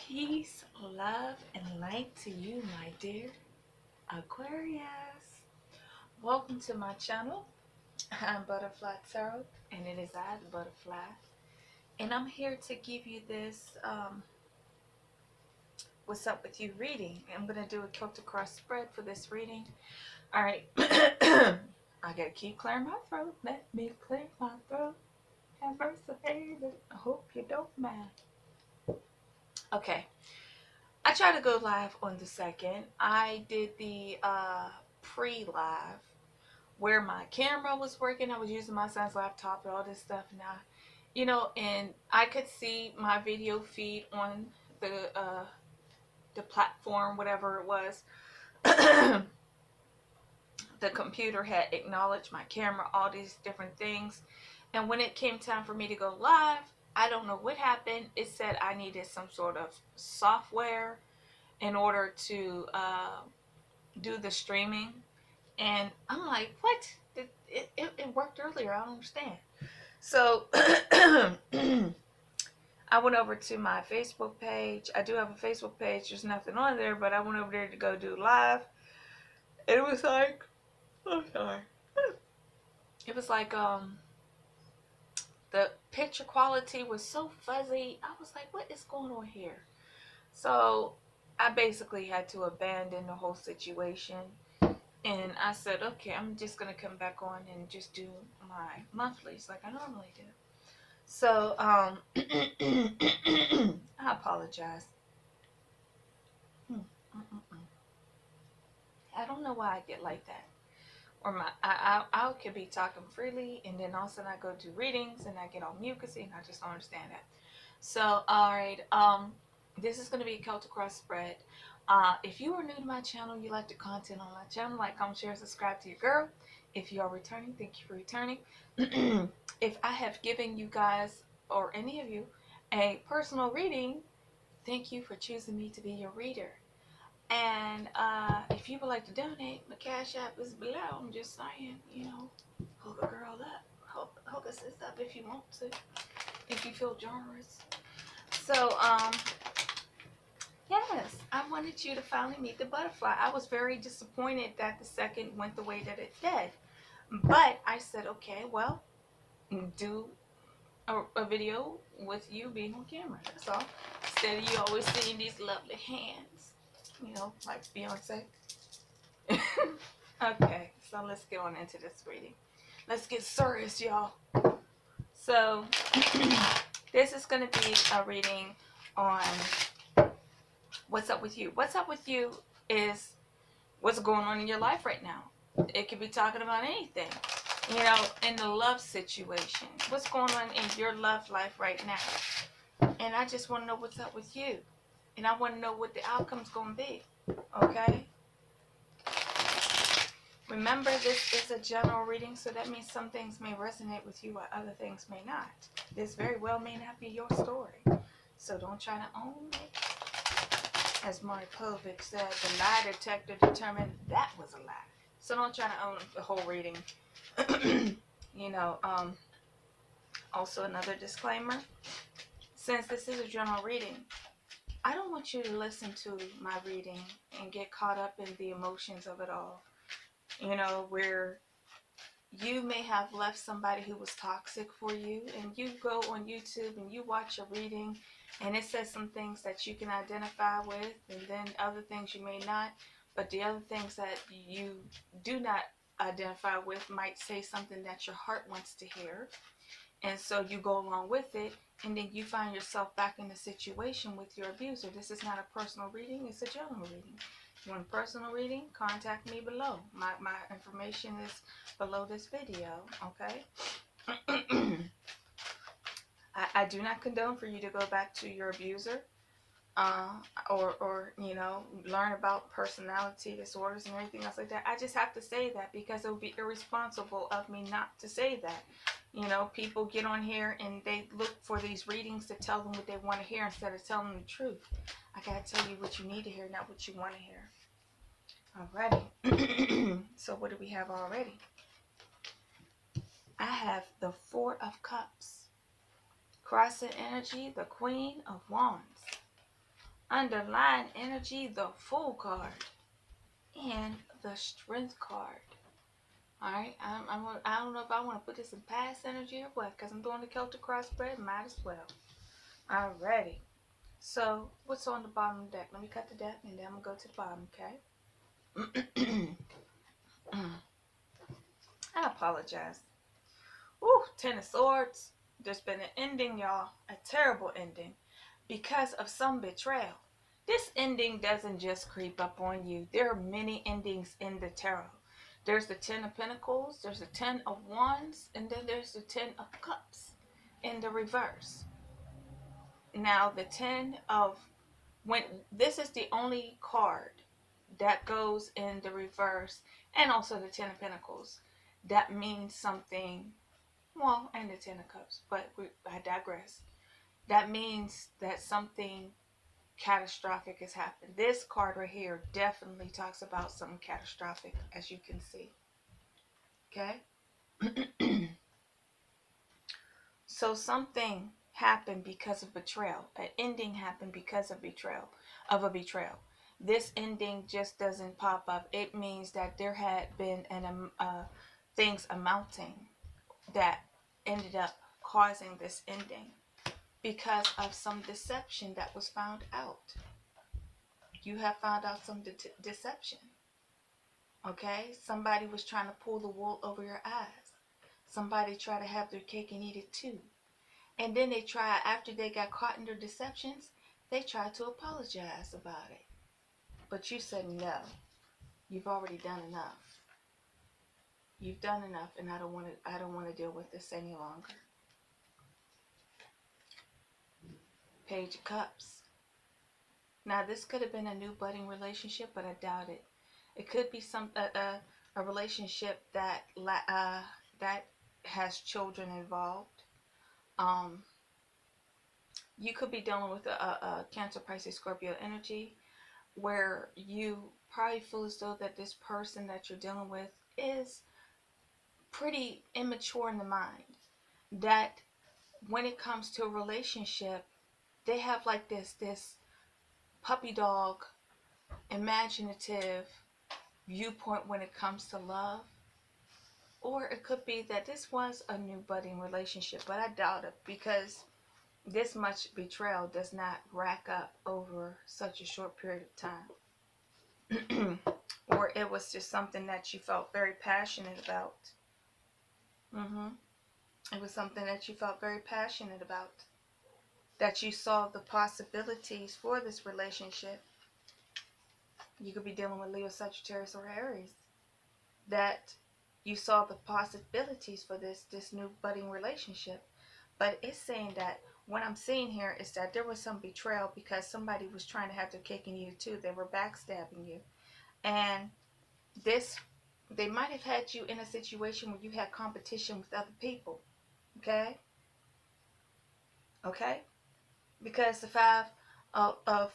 Peace, love, and light to you, my dear Aquarius. Welcome to my channel. I'm Butterfly Tarot, and it is I, the Butterfly. And I'm here to give you this What's Up With You reading. I'm going to do a Celtic cross spread for this reading. Alright. I got to keep clearing my throat. Let me clear my throat. Have mercy, baby. I hope you don't mind. Okay. I tried to go live on the 2nd. I did the pre-live where my camera was working. I was using my son's laptop and all this stuff now, and I could see my video feed on the platform, whatever it was. The computer had acknowledged my camera, all these different things. And when it came time for me to go live, I don't know what happened. It said I needed some sort of software in order to do the streaming. And I'm like, what? It worked earlier. I don't understand. So I went over to my Facebook page. I do have a Facebook page. There's nothing on there, but I went over there to go do live. It was like, oh, sorry. It was like, the picture quality was so fuzzy. I was like, what is going on here? So I basically had to abandon the whole situation. And I said, okay, I'm just going to come back on and just do my monthlies like I normally do. So, I apologize. I don't know why I get like that. Or I could be talking freely, and then all of a sudden I go do readings, and I get all mucusy, and I just don't understand that. So, alright, this is going to be a Celtic cross spread. If you are new to my channel, you like the content on my channel, like, comment, share, subscribe to your girl. If you are returning, thank you for returning. If I have given you guys, or any of you, a personal reading, thank you for choosing me to be your reader. And if you would like to donate, my cash app is below. I'm just saying, hook a girl up. Hook a sis up if you want to, if you feel generous. So, yes, I wanted you to finally meet the butterfly. I was very disappointed that the 2nd went the way that it did. But I said, okay, well, do a video with you being on camera. That's all. Instead of you always seeing these lovely hands, like Beyonce. Okay, so let's get on into this reading. Let's get serious, y'all. So, this is going to be a reading on what's up with you. What's up with you is what's going on in your life right now. It could be talking about anything, in the love situation. What's going on in your love life right now? And I just want to know what's up with you. And I want to know what the outcome's going to be. Okay? Remember, this is a general reading, so that means some things may resonate with you while other things may not. This very well may not be your story. So don't try to own it. As Marty Povich said, the lie detector determined that was a lie. So don't try to own the whole reading. Also another disclaimer. Since this is a general reading, I don't want you to listen to my reading and get caught up in the emotions of it all. Where you may have left somebody who was toxic for you, and you go on YouTube and you watch a reading and it says some things that you can identify with, and then other things you may not, but the other things that you do not identify with might say something that your heart wants to hear, and so you go along with it, and then you find yourself back in a situation with your abuser. This is not a personal reading, it's a general reading. If you want a personal reading, contact me below. My information is below this video, okay? I do not condone for you to go back to your abuser, or learn about personality disorders and everything else like that. I just have to say that because it would be irresponsible of me not to say that. People get on here and they look for these readings to tell them what they want to hear instead of telling them the truth. I gotta tell you what you need to hear, not what you want to hear. Alrighty. So what do we have already? I have the 4 of Cups. Crossing energy, the Queen of Wands. Underlying energy, the Fool card and the Strength card. Alright, I don't know if I want to put this in past energy or what, because I'm doing the Celtic cross spread, might as well. Alrighty. So, what's on the bottom of the deck? Let me cut the deck and then I'm going to go to the bottom, okay? I apologize. Ooh, Ten of Swords. There's been an ending, y'all. A terrible ending. Because of some betrayal. This ending doesn't just creep up on you. There are many endings in the tarot. There's the Ten of Pentacles, there's the Ten of Wands, and then there's the Ten of Cups in the reverse. Now, the Ten of... when this is the only card that goes in the reverse, and also the Ten of Pentacles, that means something, well, and the Ten of Cups, but I digress. That means that something catastrophic has happened. This card right here definitely talks about something catastrophic, as you can see. Okay? So something happened because of betrayal. An ending happened because of betrayal, of a betrayal. This ending just doesn't pop up. It means that there had been things amounting that ended up causing this ending because of some deception that was found out. You have found out some deception. Okay? Somebody was trying to pull the wool over your eyes. Somebody tried to have their cake and eat it too. And then they tried, after they got caught in their deceptions, they tried to apologize about it. But you said no. You've already done enough. You've done enough, and I don't want to deal with this any longer. Page of Cups. Now, this could have been a new budding relationship, but I doubt it. It could be a relationship that has children involved. You could be dealing with a Cancer, Pisces, Scorpio energy, where you probably feel as though that this person that you're dealing with is pretty immature in the mind. That when it comes to a relationship, they have like this puppy dog, imaginative viewpoint when it comes to love. Or it could be that this was a new budding relationship, but I doubt it, because this much betrayal does not rack up over such a short period of time. Or it was just something that you felt very passionate about. It was something that you felt very passionate about. That you saw the possibilities for this relationship. You could be dealing with Leo, Sagittarius, or Aries. That you saw the possibilities for this new budding relationship. But it's saying that what I'm seeing here is that there was some betrayal because somebody was trying to have their cake and eat it too. They were backstabbing you. And they might have had you in a situation where you had competition with other people. Okay? Okay? Because the Five of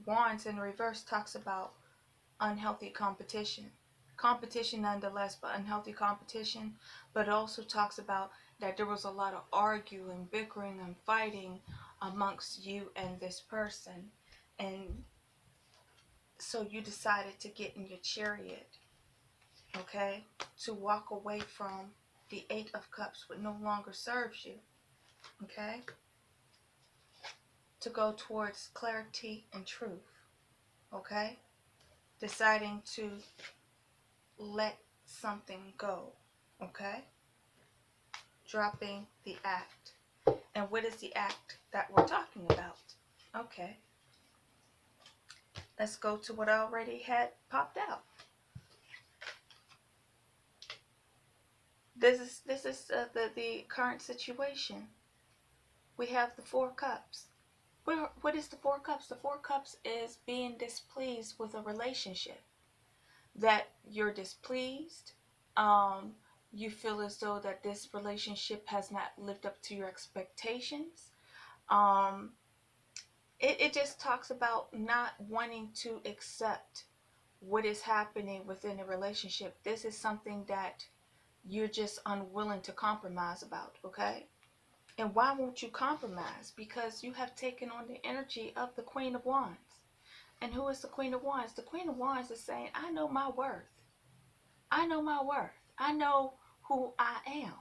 Wands in reverse talks about unhealthy competition. Competition nonetheless, but unhealthy competition. But it also talks about that there was a lot of arguing, bickering, and fighting amongst you and this person. And so you decided to get in your chariot, okay, to walk away from the Eight of Cups, which no longer serves you, okay, to go towards clarity and truth, okay, deciding to let something go, okay, dropping the act. And what is the act that we're talking about? Okay, let's go to what I already had popped out. This is the current situation. We have the Four Cups. What is the Four Cups? The Four Cups is being displeased with a relationship. That you're displeased. You feel as though that this relationship has not lived up to your expectations. It just talks about not wanting to accept what is happening within a relationship. This is something that you're just unwilling to compromise about, okay? And why won't you compromise? Because you have taken on the energy of the Queen of Wands. And who is the Queen of Wands? The Queen of Wands is saying, I know my worth. I know my worth. I know who I am.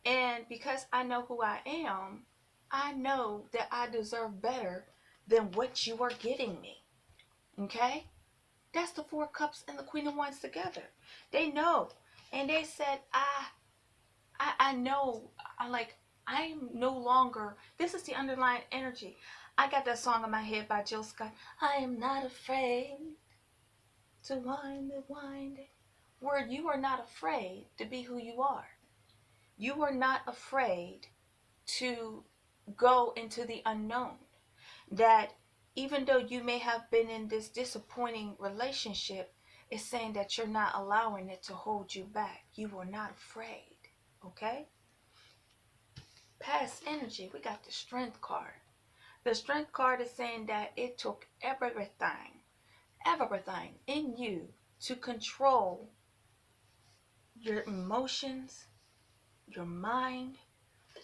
And because I know who I am, I know that I deserve better than what you are getting me. Okay? That's the Four Cups and the Queen of Wands together. They know. And they said, I know. I'm no longer, this is the underlying energy. I got that song in my head by Jill Scott. I am not afraid to wind it, wind it. Where you are not afraid to be who you are. You are not afraid to go into the unknown. That even though you may have been in this disappointing relationship, it's saying that you're not allowing it to hold you back. You are not afraid. Okay? Past energy, we got the Strength card. The Strength card is saying that it took everything in you to control your emotions, your mind,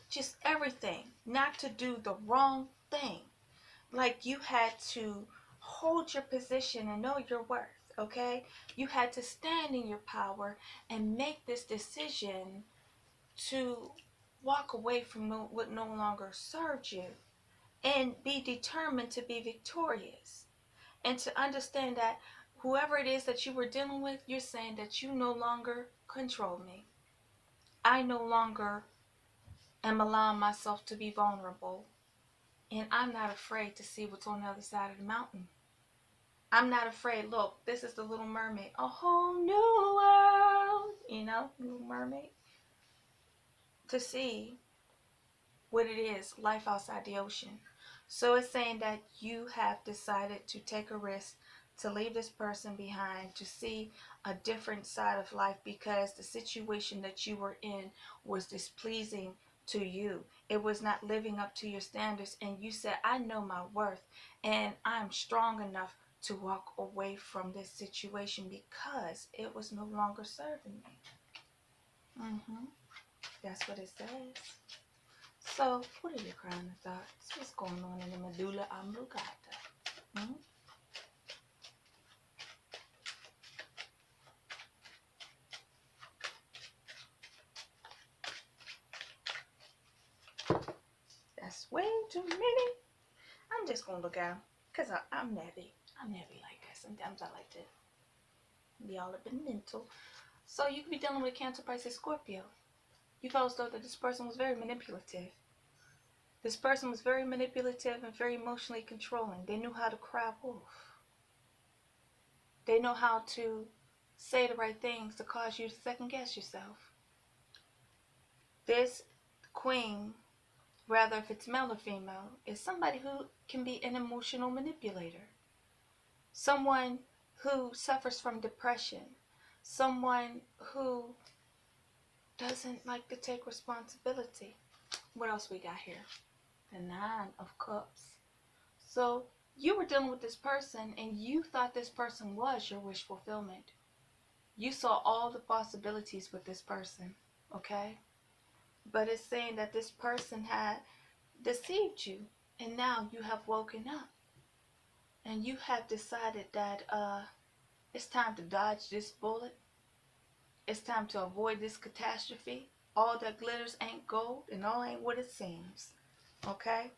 just everything, not to do the wrong thing. Like you had to hold your position and know your worth, okay? You had to stand in your power and make this decision to walk away from what no longer served you and be determined to be victorious and to understand that whoever it is that you were dealing with, you're saying that you no longer control me. I no longer am allowing myself to be vulnerable, and I'm not afraid to see what's on the other side of the mountain. I'm not afraid. Look, this is the Little Mermaid. A whole new world, Little Mermaid. To see what it is, life outside the ocean. So it's saying that you have decided to take a risk to leave this person behind, to see a different side of life because the situation that you were in was displeasing to you. It was not living up to your standards, and you said, I know my worth and I'm strong enough to walk away from this situation because it was no longer serving me. That's what it says. So, what are your crowning thoughts? What's going on in the medulla oblongata? That's way too many. I'm just going to look out because I'm heavy. I'm heavy like that. Sometimes I like to be all up in mental. So, you could be dealing with Cancer, Pisces, Scorpio. You fellas thought that this person was very manipulative. This person was very manipulative and very emotionally controlling. They knew how to cry wolf. They know how to say the right things to cause you to second guess yourself. This queen, rather if it's male or female, is somebody who can be an emotional manipulator. Someone who suffers from depression. Someone who doesn't like to take responsibility. What else we got here? The Nine of Cups. So you were dealing with this person and you thought this person was your wish fulfillment. You saw all the possibilities with this person, okay? But it's saying that this person had deceived you, and now you have woken up. And you have decided that it's time to dodge this bullet. It's time to avoid this catastrophe. All that glitters ain't gold, and all ain't what it seems, okay?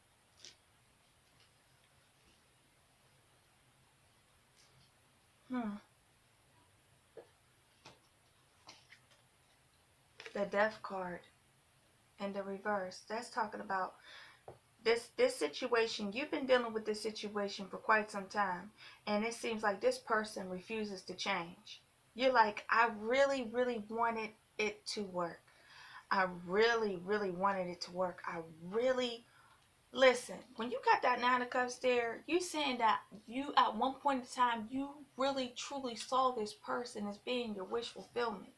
The Death card in the reverse. That's talking about this situation. You've been dealing with this situation for quite some time, and it seems like this person refuses to change. You're like, I really, really wanted it to work. I really, really wanted it to work. I really, listen, when you got that Nine of Cups there, you saying that you, at one point in time, you really, truly saw this person as being your wish fulfillment.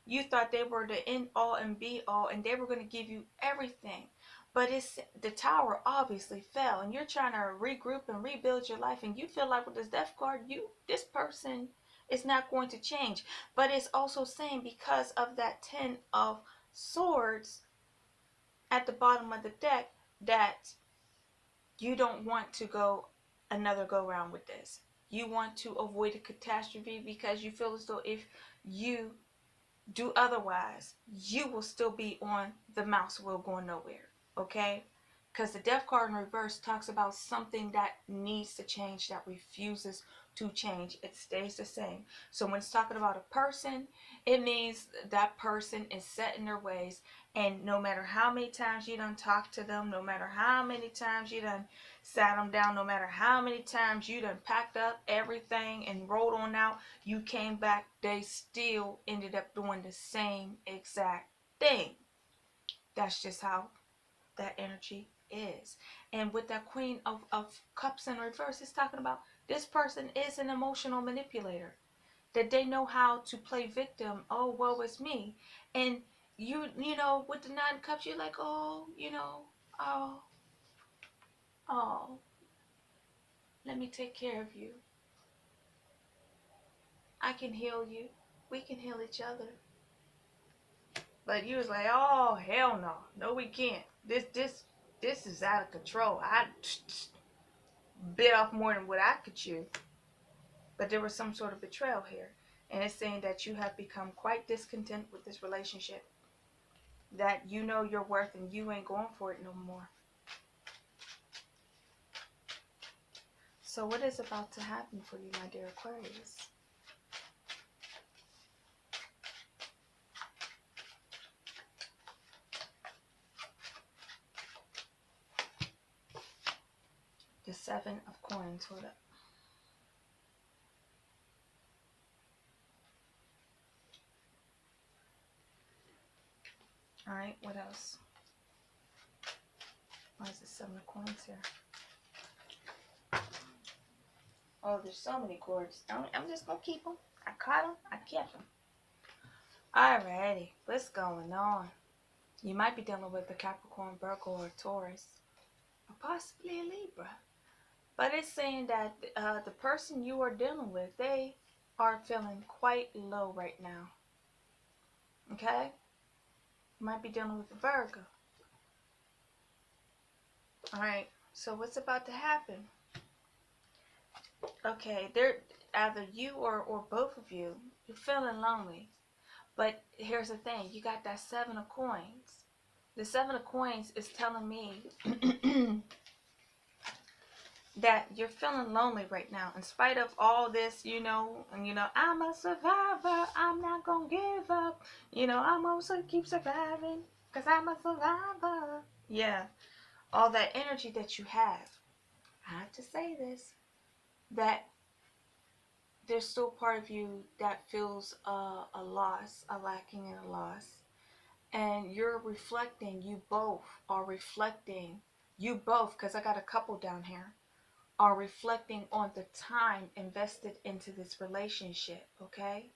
You thought they were the end all and be all, and they were going to give you everything. But it's the tower obviously fell, and you're trying to regroup and rebuild your life, and you feel like with this Death card, this person is not going to change. But it's also saying because of that Ten of Swords, at the bottom of the deck that you don't want to go another go round with this. You want to avoid a catastrophe because you feel as though if you do otherwise, you will still be on the mouse wheel going nowhere. Okay? Because the death card in reverse talks about something that needs to change, that refuses to change. It stays the same. So when it's talking about a person, it means that person is set in their ways, and no matter how many times you done talked to them, no matter how many times you done sat them down, no matter how many times you done packed up everything and rolled on out, you came back, they still ended up doing the same exact thing. That's just how that energy is. And with that Queen of Cups in reverse, it's talking about this person is an emotional manipulator. That they know how to play victim. Oh, woe is me. And you know, with the Nine of Cups, you're like, oh, you know, oh, oh, let me take care of you. I can heal you. We can heal each other. But you was like, oh, hell no. No, we can't. This is out of control. I bit off more than what I could chew. But there was some sort of betrayal here. And it's saying that you have become quite discontent with this relationship. That you know your worth and you ain't going for it no more. So what is about to happen for you, my dear Aquarius? The Seven of Coins. Hold up. Alright, what else? Why is the Seven of Coins here? Oh, there's so many cords. I'm just going to keep them. I caught them. I kept them. Alrighty. What's going on? You might be dealing with a Capricorn, Virgo, or Taurus. Or possibly a Libra. But it's saying that the person you are dealing with, they are feeling quite low right now. Okay? You might be dealing with a Virgo. Alright. So what's about to happen? Okay, they're either you or both of you, you're feeling lonely. But here's the thing, you got that Seven of Coins. The Seven of Coins is telling me that you're feeling lonely right now. In spite of all this, you know, and you know, I'm a survivor, I'm not gonna give up. You know, I'm also keep surviving, because I'm a survivor. Yeah, all that energy that you have. I have to say this, that there's still part of you that feels a loss, a lacking and a loss. And you're reflecting, you both are reflecting, you both, because I got a couple down here, are reflecting on the time invested into this relationship, okay?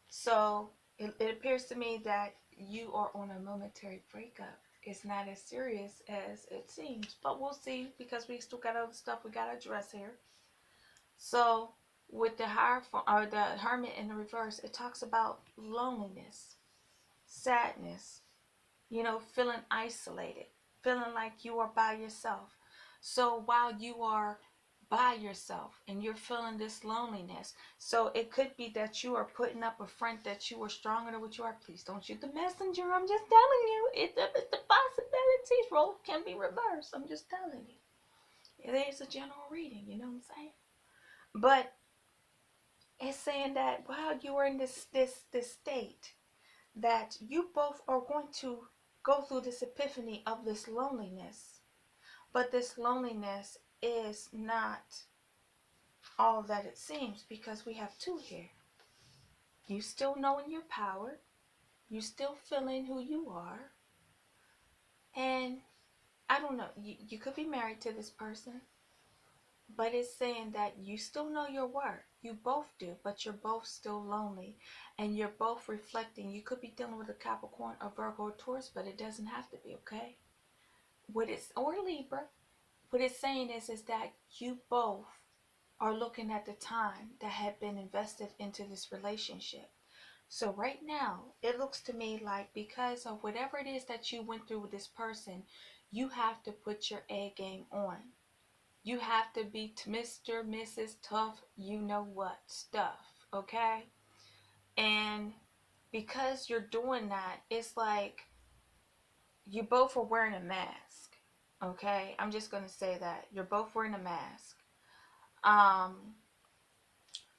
So it appears to me that you are on a momentary breakup. It's not as serious as it seems, but we'll see, because we still got other stuff we got to address here. So with the Hierophant, or the Hermit in the reverse, it talks about loneliness, sadness, you know, feeling isolated, feeling like you are by yourself. So while you are by yourself and you're feeling this loneliness, so it could be that you are putting up a front that you are stronger than what you are. Please don't shoot the messenger. I'm just telling you, it's the possibilities. Role can be reversed. I'm just telling you. It is a general reading, you know what I'm saying? But it's saying that while you are in this state, that you both are going to go through this epiphany of this loneliness. But this loneliness is not all that it seems, because we have two here. You still knowing your power, you still feeling who you are, and I don't know, you could be married to this person, but it's saying that you still know your worth. You both do, but you're both still lonely, and you're both reflecting. You could be dealing with a Capricorn, a Virgo, or Taurus, but it doesn't have to be, okay? Or Libra. What it's saying is that you both are looking at the time that had been invested into this relationship. So right now, it looks to me like because of whatever it is that you went through with this person, you have to put your A game on. You have to be Mr., Mrs. Tough, you know what stuff, okay? And because you're doing that, it's like you both are wearing a mask, okay? I'm just going to say that. You're both wearing a mask.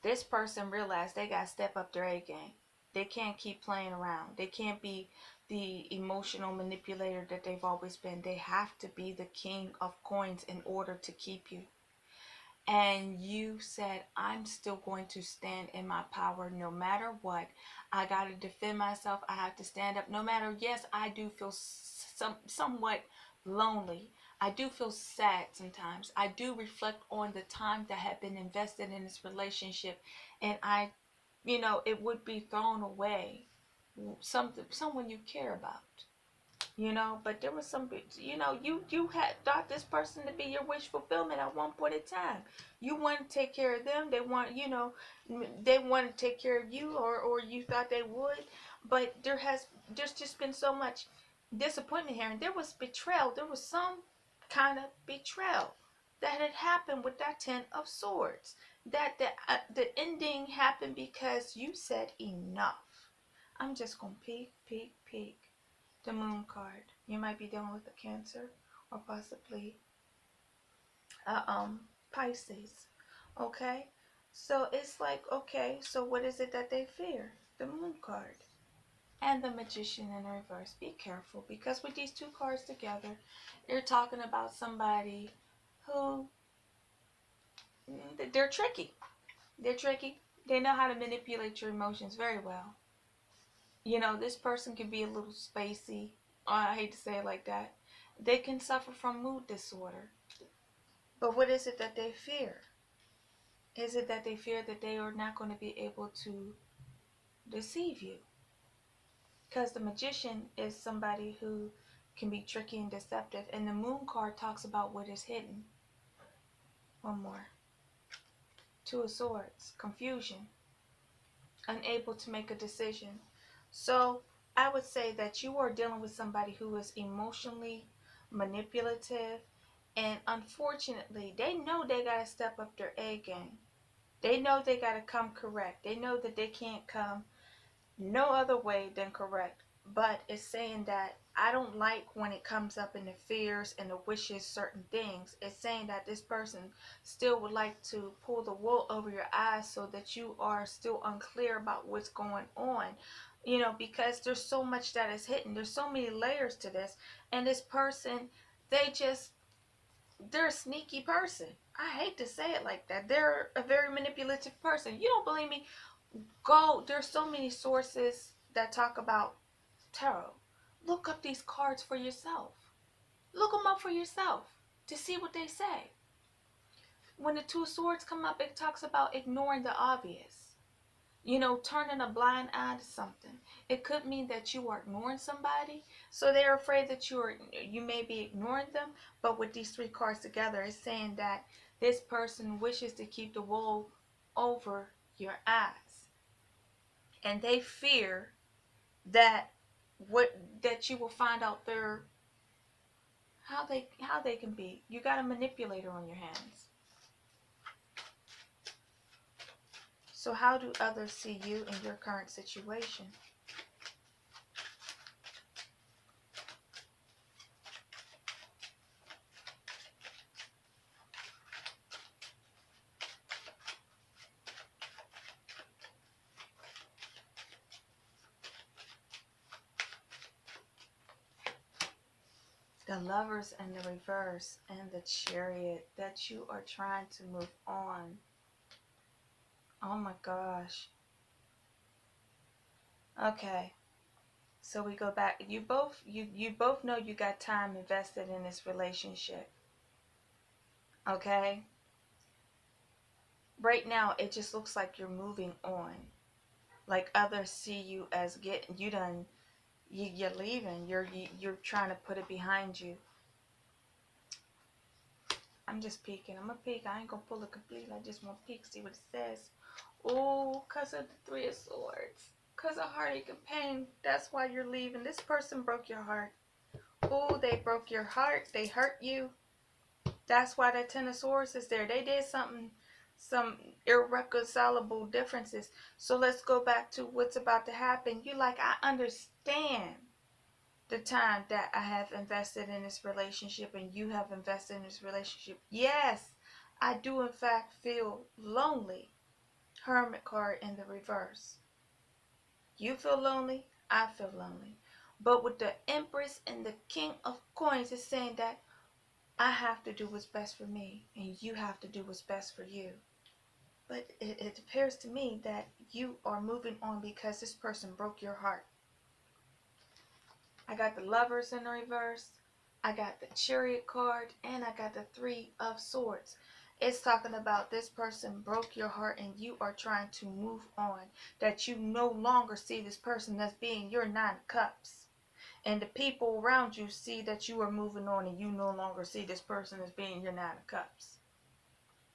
This person realized they got to step up their A game. They can't keep playing around. They can't be the emotional manipulator that they've always been. They have to be the king of coins in order to keep you. And you said, I'm still going to stand in my power no matter what. I got to defend myself. I have to stand up no matter. Yes, I do feel somewhat lonely. I do feel sad sometimes. I do reflect on the time that had been invested in this relationship, and it would be thrown away. Someone you care about. But there was some, you had thought this person to be your wish fulfillment at one point in time. You want to take care of them. They want, they want to take care of you, or you thought they would. But there's just been so much disappointment here, and there was betrayal. There was some kind of betrayal that had happened with that Ten of Swords. That the ending happened because you said enough. I'm just gonna peek. The Moon card. You might be dealing with a Cancer or possibly Pisces. Okay? So it's like, okay, so what is it that they fear? The Moon card. And the Magician in reverse. Be careful, because with these two cards together, you're talking about somebody who, they're tricky. They're tricky. They know how to manipulate your emotions very well. This person can be a little spacey. I hate to say it like that. They can suffer from mood disorder. But what is it that they fear? Is it that they fear that they are not going to be able to deceive you? Because the Magician is somebody who can be tricky and deceptive. And the Moon card talks about what is hidden. One more. Two of Swords. Confusion. Unable to make a decision. So I would say that you are dealing with somebody who is emotionally manipulative, and unfortunately they know they got to step up their A game. They know they got to come correct. They know that they can't come no other way than correct. But it's saying that I don't like when it comes up in the fears and the wishes certain things. It's saying that this person still would like to pull the wool over your eyes so that you are still unclear about what's going on. Because there's so much that is hidden. There's so many layers to this. And this person, they're a sneaky person. I hate to say it like that. They're a very manipulative person. You don't believe me? There's so many sources that talk about tarot. Look up these cards for yourself. Look them up for yourself to see what they say. When the Two of Swords come up, it talks about ignoring the obvious. Turning a blind eye to something. It could mean that you are ignoring somebody, so they're afraid that you may be ignoring them. But with these three cards together, it's saying that this person wishes to keep the wool over your eyes, and they fear that that you will find out how they can be. You got a manipulator on your hands. So how do others see you in your current situation? The Lovers and the Reverse and the Chariot, that you are trying to move on. Oh my gosh. Okay. So we go back. You both know you got time invested in this relationship. Okay? Right now it just looks like you're moving on. Like others see you as you're leaving. You're trying to put it behind you. I'm just peeking. I'm gonna peek. I ain't gonna pull it complete. I just want to peek, see what it says. Oh, because of the Three of Swords. Because of heartache and pain, that's why you're leaving. This person broke your heart. Oh, they broke your heart. They hurt you. That's why that Ten of Swords is there. They did something, some irreconcilable differences. So let's go back to what's about to happen. You like, I understand the time that I have invested in this relationship and you have invested in this relationship. Yes, I do in fact feel lonely. Hermit card in the reverse. You feel lonely, I feel lonely. But with the Empress and the King of Coins, it's saying that I have to do what's best for me and you have to do what's best for you. But it appears to me that you are moving on because this person broke your heart. I got the Lovers in the reverse. I got the Chariot card. And I got the Three of Swords. It's talking about this person broke your heart and you are trying to move on. That you no longer see this person as being your Nine of Cups. And the people around you see that you are moving on and you no longer see this person as being your Nine of Cups.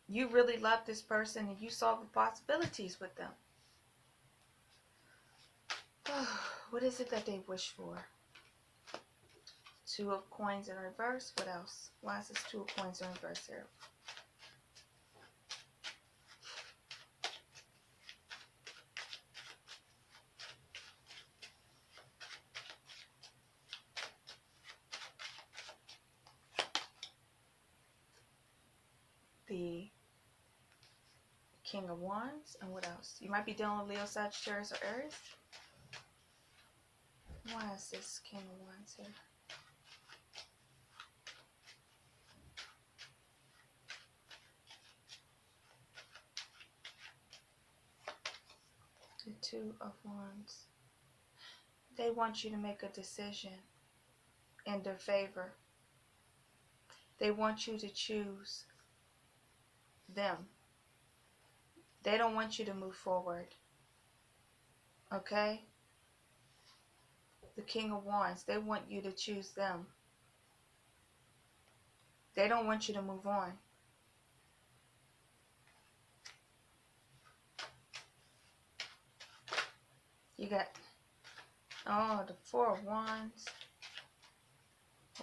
You really love this person and you saw the possibilities with them. What is it that they wish for? Two of Coins in reverse. What else? Why is this Two of Coins in reverse here? The King of Wands. And what else? You might be dealing with Leo, Sagittarius, or Aries. Why is this King of Wands here? The Two of Wands. They want you to make a decision in their favor. They want you to choose them. They don't want you to move forward. Okay? The King of Wands, they want you to choose them. They don't want you to move on. You got, oh, the Four of Wands.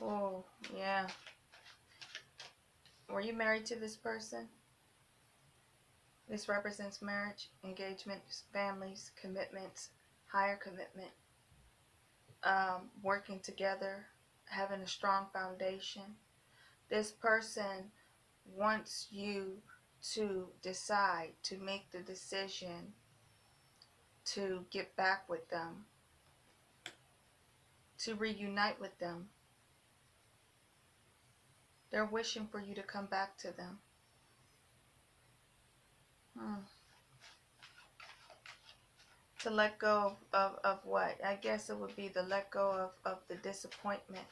Oh, yeah. Were you married to this person? This represents marriage, engagement, families, commitments, higher commitment, working together, having a strong foundation. This person wants you to decide, to make the decision to get back with them, to reunite with them. They're wishing for you to come back to them. To let go of what? I guess it would be the let go of the disappointment.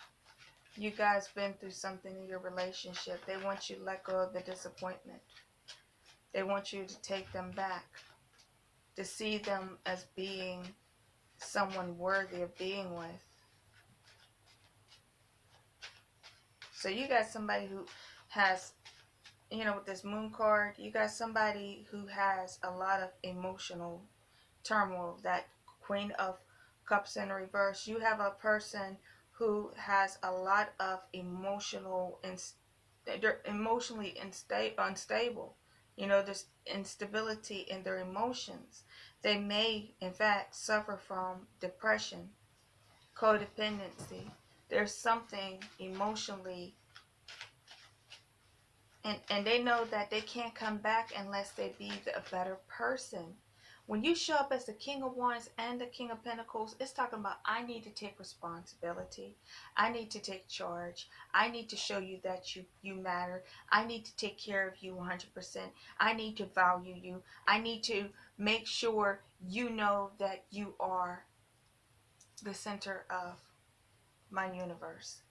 You guys been through something in your relationship. They want you to let go of the disappointment. They want you to take them back. To see them as being someone worthy of being with. So you got somebody who has, you know, with this Moon card, you got somebody who has a lot of emotional turmoil. That Queen of Cups in reverse. You have a person who has a lot of they're emotionally unstable. You know, there's instability in their emotions. They may, in fact, suffer from depression, codependency. There's something emotionally, and they know that they can't come back unless they be a better person. When you show up as the King of Wands and the King of Pentacles, it's talking about, I need to take responsibility. I need to take charge. I need to show you that you matter. I need to take care of you 100%. I need to value you. I need to make sure you know that you are the center of my universe.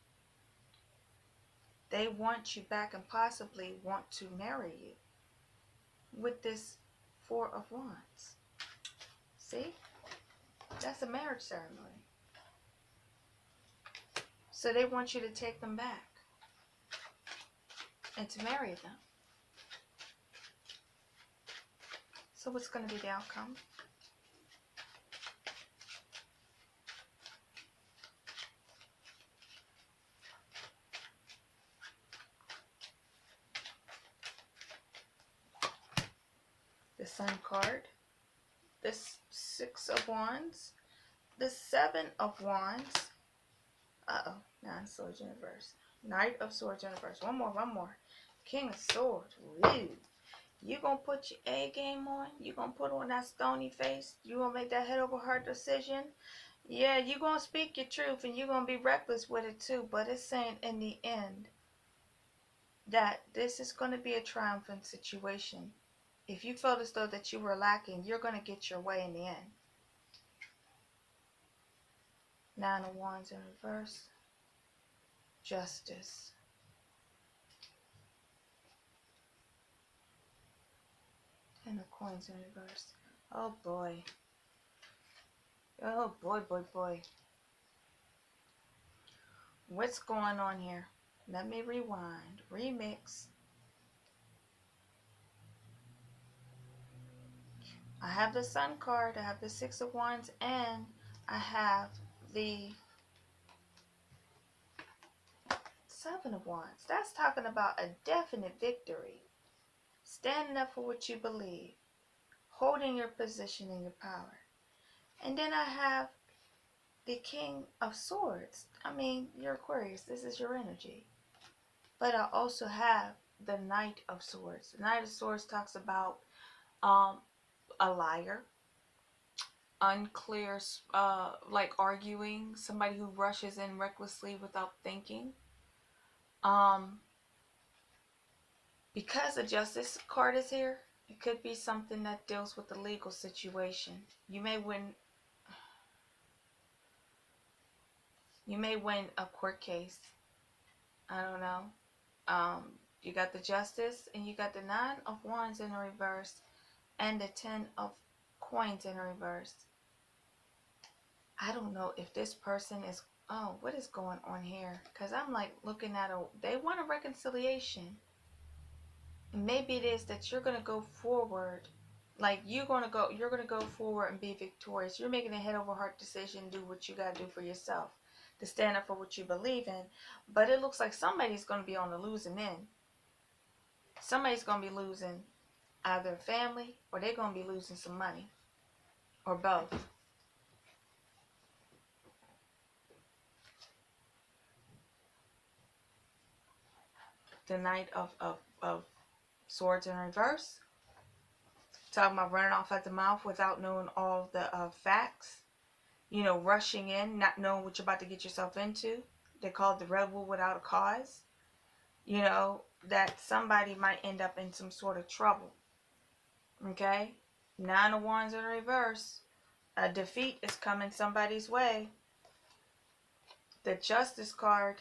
They want you back and possibly want to marry you with this Four of Wands. See? That's a marriage ceremony. So they want you to take them back and to marry them. So what's going to be the outcome? the Sun card, the Six of Wands, the Seven of Wands. Nine of Swords in reverse. Knight of Swords in reverse. One more. King of Swords. Woo. You gonna put your A game on? You gonna put on that stony face? You gonna make that head over heart decision? Yeah, you gonna speak your truth and you gonna be reckless with it too. But it's saying in the end that this is gonna be a triumphant situation. If you felt as though that you were lacking, you're gonna get your way in the end. Nine of Wands in reverse. Justice. Ten of Coins in reverse. Oh boy. Oh boy. What's going on here? Let me rewind. Remix. I have the Sun card. I have the Six of Wands. And I have the Seven of Wands. That's talking about a definite victory. Standing up for what you believe. Holding your position and your power. And then I have the King of Swords. I mean, you're Aquarius. This is your energy. But I also have the Knight of Swords. The Knight of Swords talks about a liar, unclear, like arguing, somebody who rushes in recklessly without thinking. Because the Justice card is here, it could be something that deals with the legal situation. You may win a court case. I don't know. You got the Justice and you got the Nine of Wands in reverse and the Ten of Coins in reverse. I don't know if this person is, what is going on here? Because I'm like looking at they want a reconciliation. Maybe it is that you're going to go forward. Like you're going to go forward and be victorious. You're making a head over heart decision, do what you got to do for yourself. To stand up for what you believe in. But it looks like somebody's going to be on the losing end. Somebody's going to be losing either family or they're going to be losing some money. Or both. The Knight of Swords in reverse. Talking about running off at the mouth without knowing all the facts. You know, rushing in, not knowing what you're about to get yourself into. They call it the rebel without a cause. You know, that somebody might end up in some sort of trouble. Okay? Nine of Wands in reverse. A defeat is coming somebody's way. The Justice card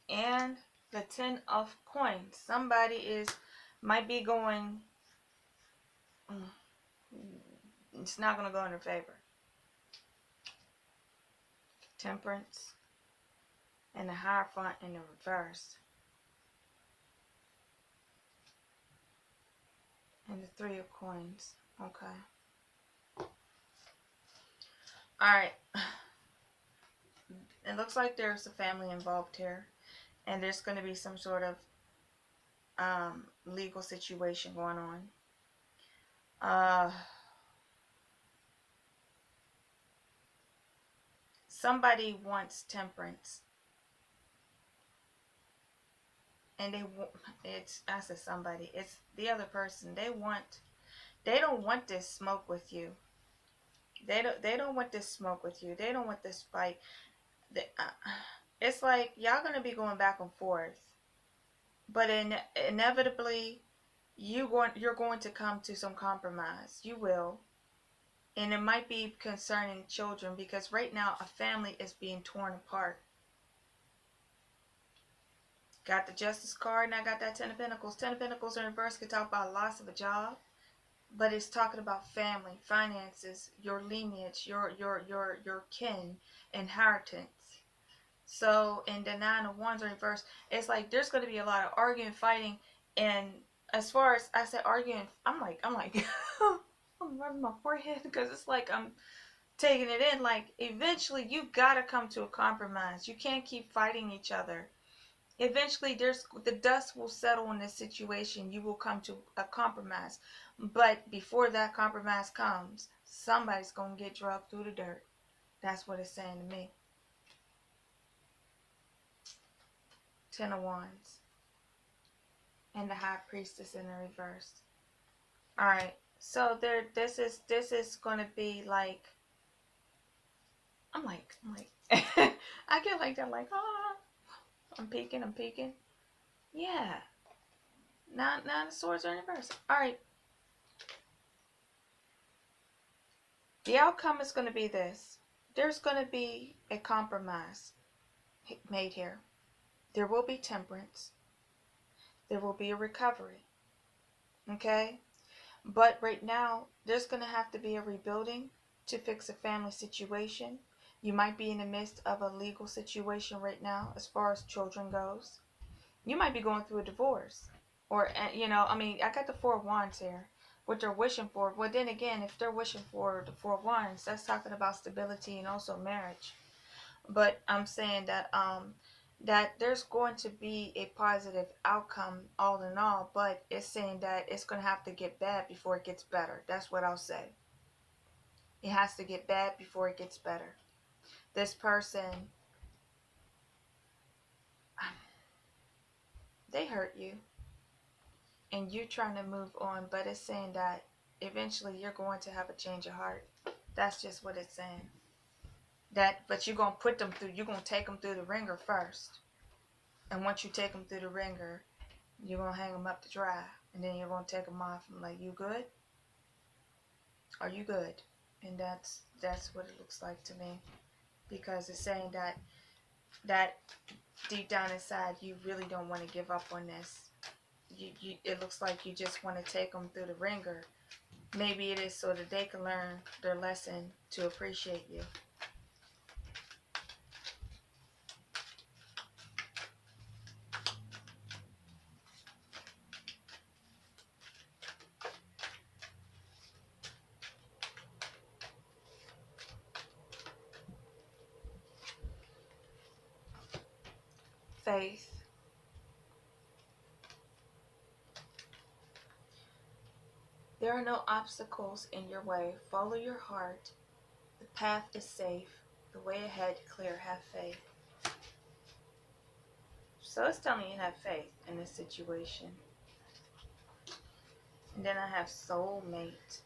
and the Ten of Coins. Somebody might be going, it's not going to go in their favor. Temperance and the Hierophant in the reverse. And the Three of Coins. Okay. Alright. It looks like there's a family involved here. And there's going to be some sort of legal situation going on. Somebody wants temperance. And I said somebody, it's the other person. They don't want this smoke with you. They don't want this smoke with you. They don't want this fight. It's like y'all gonna be going back and forth, but inevitably you're going to come to some compromise. You will, and it might be concerning children because right now a family is being torn apart. Got the Justice card and I got that Ten of Pentacles. Ten of Pentacles in reverse could talk about loss of a job, but it's talking about family, finances, your lineage, your kin, inheritance. So in the Nine of Wands in reverse, it's like there's going to be a lot of arguing, fighting, and as far as I said arguing, I'm like I'm rubbing my forehead because it's like I'm taking it in. Like eventually you got to come to a compromise. You can't keep fighting each other. Eventually, the dust will settle in this situation. You will come to a compromise. But before that compromise comes, somebody's going to get drugged through the dirt. That's what it's saying to me. Ten of Wands. And the High Priestess in the reverse. Alright. So this is going to be like, I'm like, I get like that, like, I'm peeking. Yeah. Nine of Swords are in reverse. Alright. The outcome is going to be this. There's going to be a compromise made here. There will be temperance. There will be a recovery. Okay? But right now, there's going to have to be a rebuilding to fix a family situation. You might be in the midst of a legal situation right now as far as children goes. You might be going through a divorce. Or, I got the Four of Wands here. What they're wishing for. Well, then again, if they're wishing for the Four of Wands, that's talking about stability and also marriage. But I'm saying that that there's going to be a positive outcome all in all, but it's saying that it's going to have to get bad before it gets better. That's what I'll say. It has to get bad before it gets better. This person, they hurt you and you're trying to move on, but it's saying that eventually you're going to have a change of heart. That's just what it's saying. But you're going to put them through, you're going to take them through the ringer first. And once you take them through the ringer, you're going to hang them up to dry. And then you're going to take them off and like, you good? Are you good? And that's what it looks like to me. Because it's saying that deep down inside, you really don't want to give up on this. It looks like you just want to take them through the ringer. Maybe it is so that they can learn their lesson to appreciate you. Faith. There are no obstacles in your way. Follow your heart. The path is safe. The way ahead clear. Have faith. So it's telling you to have faith in this situation. And then I have soulmate.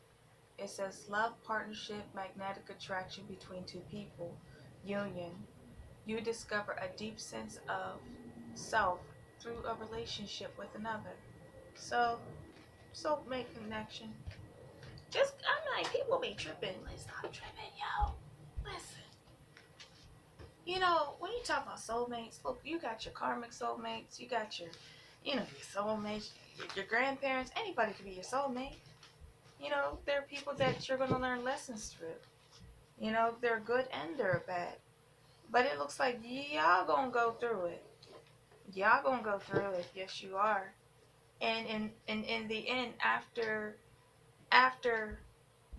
It says love, partnership, magnetic attraction between two people, union. You discover a deep sense of self through a relationship with another. So, soulmate connection. I'm like, people be tripping. Like, stop tripping, yo. Listen. When you talk about soulmates, look, you got your karmic soulmates, you got your soulmates, your grandparents, anybody could be your soulmate. There are people that you're going to learn lessons through. They're good and they're bad. But it looks like y'all going to go through it. Y'all going to go through it. Yes, you are. And in the end, after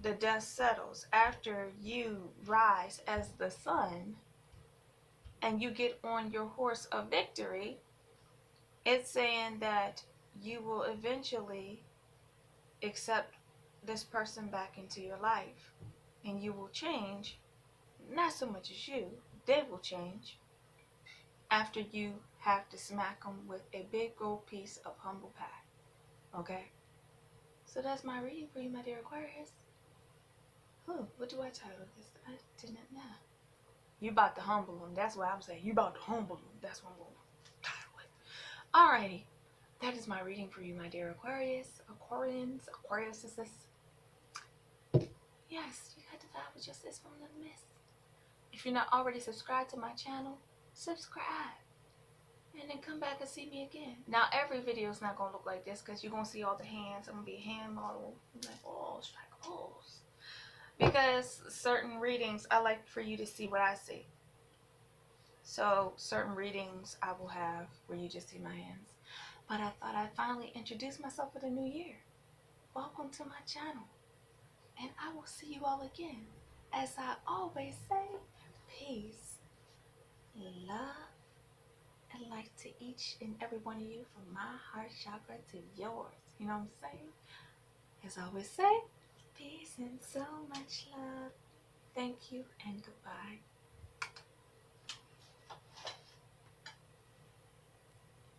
the dust settles, after you rise as the sun, and you get on your horse of victory, it's saying that you will eventually accept this person back into your life. And you will change, not so much as you, they will change after you have to smack them with a big gold piece of humble pie. Okay? So that's my reading for you, my dear Aquarius. What do I title this? I didn't know. You about to humble them. That's what I'm saying. You about to humble them. That's what I'm going to title it. Alrighty. That is my reading for you, my dear Aquarius. Aquariuses. Yes, you got to vibe with just this one little miss. If you're not already subscribed to my channel, subscribe. And then come back and see me again. Now, every video is not going to look like this because you're going to see all the hands. I'm going to be a hand model. I'm like, strike balls. Because certain readings, I like for you to see what I see. So, certain readings I will have where you just see my hands. But I thought I'd finally introduce myself for the new year. Welcome to my channel. And I will see you all again. As I always say, peace, love, and light to each and every one of you, from my heart chakra to yours. You know what I'm saying? As I always say, peace and so much love. Thank you and goodbye.